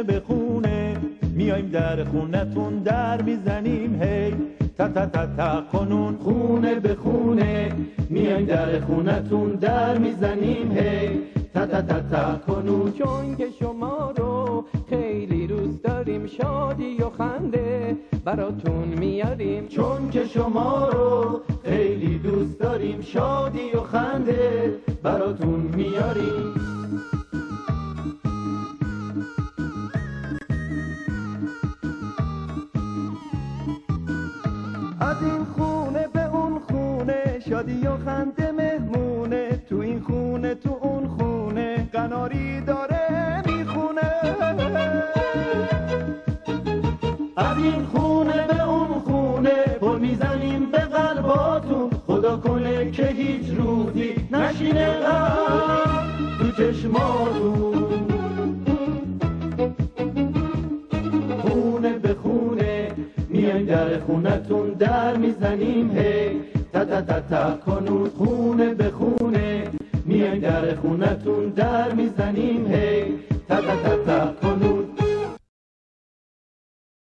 به خونه میایم در خونتون در میزنیم هی تا تا تا تا کنون. خونه به خونه میایم در خونتون در میزنیم هی تا تا تا تا کنون. چون که شما رو خیلی دوست داریم شادی و خنده براتون میاریم. چون که شما رو خیلی دوست داریم شادی و خنده براتون میاریم. از این خونه به اون خونه شادی و خنده مهمونه. تو این خونه تو اون خونه قناری داره میخونه. از این خونه به اون خونه پر میزنیم به قلباتون. خدا کنه که هیچ روزی نشینه غم تو چشماتون. خونه به خونه میایم در خونتون در میزنیم هی تا تا تا تا کنون. خونه به خونه میایم در خونتون در میزنیم هی تا تا تا تا کنون.